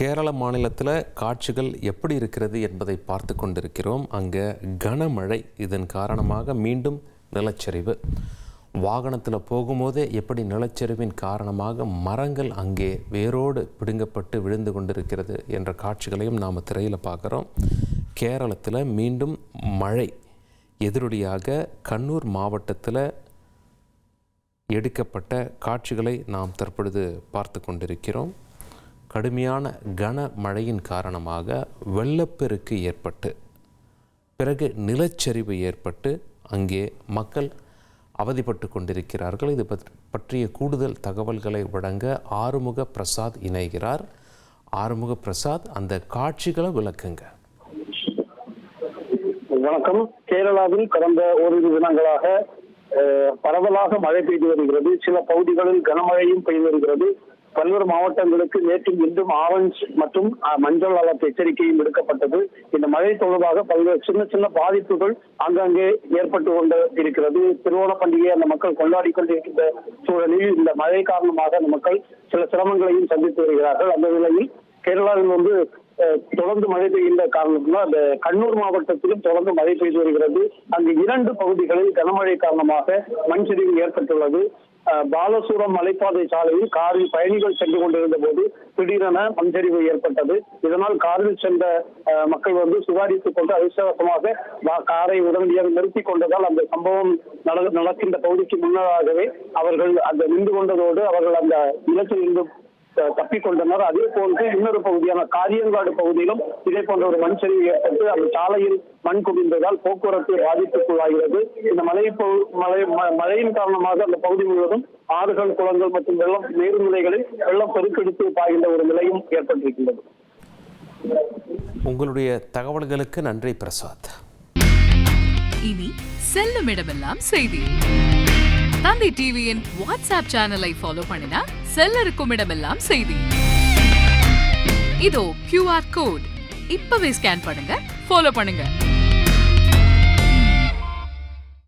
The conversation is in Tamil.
கேரள மாநிலத்தில் காட்சிகள் எப்படி இருக்கிறது என்பதை பார்த்து கொண்டிருக்கிறோம். அங்கே கனமழை, இதன் காரணமாக மீண்டும் நிலச்சரிவு. வாகனத்தில் போகும்போதே எப்படி நிலச்சரிவின் காரணமாக மரங்கள் அங்கே வேரோடு பிடுங்கப்பட்டு விழுந்து கொண்டிருக்கிறது என்ற காட்சிகளையும் நாம் திரையில் பார்க்குறோம். கேரளத்தில் மீண்டும் மழை. எதிரொலியாக கண்ணூர் மாவட்டத்தில் எடுக்கப்பட்ட காட்சிகளை நாம் தற்பொழுது பார்த்து கொண்டிருக்கிறோம். கடுமையான கனமழையின் காரணமாக வெள்ளப்பெருக்கு ஏற்பட்டு பிறகு நிலச்சரிவு ஏற்பட்டு அங்கே மக்கள் அவதிப்பட்டு கொண்டிருக்கிறார்கள். இது பற்றிய கூடுதல் தகவல்களை வழங்க ஆறுமுக பிரசாத் இணைகிறார். ஆறுமுக பிரசாத், அந்த காட்சிகளை விளக்குங்க. வணக்கம். கேரளாவில் கடந்த ஓரிரு தினங்களாக பரவலாக மழை பெய்து வருகிறது. சில பகுதிகளில் கனமழையும் பெய்து வருகிறது. பல்வேறு மாவட்டங்களுக்கு நேற்றும் இன்றும் ஆரஞ்ச் மற்றும் மஞ்சள் அலர்ட் எச்சரிக்கையும் விடுக்கப்பட்டது. இந்த மழை தொடர்பாக பல்வேறு சின்ன சின்ன பாதிப்புகள் அங்கங்கே ஏற்பட்டு கொண்டு இருக்கிறது. திருவோண பண்டிகையை அந்த மக்கள் கொண்டாடி கொண்டிருக்கின்ற சூழலில் இந்த மழை காரணமாக அந்த மக்கள் சில சிரமங்களையும் சந்தித்து வருகிறார்கள். அந்த நிலையில் கேரளாவில் தொடர்ந்து மழை பெய்கின்ற காரணத்தினால் அந்த கண்ணூர் மாவட்டத்திலும் தொடர்ந்து மழை பெய்து வருகிறது. அங்கு 2 பகுதிகளில் கனமழை காரணமாக மண் சரிவு ஏற்பட்டுள்ளது. பாலசூரம் மலைப்பாதை சாலையில் காரில் பயணிகள் சென்று கொண்டிருந்த போது திடீரென மண்சரிவு ஏற்பட்டது. இதனால் காரில் சென்ற மக்கள் சுதாரித்துக் கொண்டு அதிர்ஷ்டவசமாக காரை உடனடியாக நிறுத்திக் கொண்டதால் அந்த சம்பவம் நடக்கின்ற பகுதிக்கு முன்னதாகவே அவர்கள் அந்த நின்று கொண்டதோடு அவர்கள் அந்த நிலத்தில் இருந்து தப்பிக்கொண்டனர். அதே போன்று இன்னொரு பகுதியான காரியங்காடு பகுதியிலும் இதே போன்ற ஒரு மண் சரிவு ஏற்பட்டு அந்த சாலையில் மண் குவிந்ததால் போக்குவரத்து பாதிப்புக்குள்ளாகிறது. இந்த மழையின் காரணமாக அந்த பகுதி முழுவதும் ஆறுகள், குளங்கள் மற்றும் நீர்நிலைகளில் வெள்ளம் பெருக்கெடுத்து பாய்கின்ற ஒரு நிலையும் ஏற்பட்டிருக்கின்றது. உங்களுடைய தகவல்களுக்கு நன்றி பிரசாத். இனி செல்லும் இடமெல்லாம் செய்தி. தந்தி டிவியின் வாட்ஸ்அப் சேனலை ஃபாலோ பண்ணினா செல்லருக்கும் இடமெல்லாம் செய்தி. இதோ QR கோட் இப்பவே ஸ்கேன் பண்ணுங்க, ஃபாலோ பண்ணுங்க.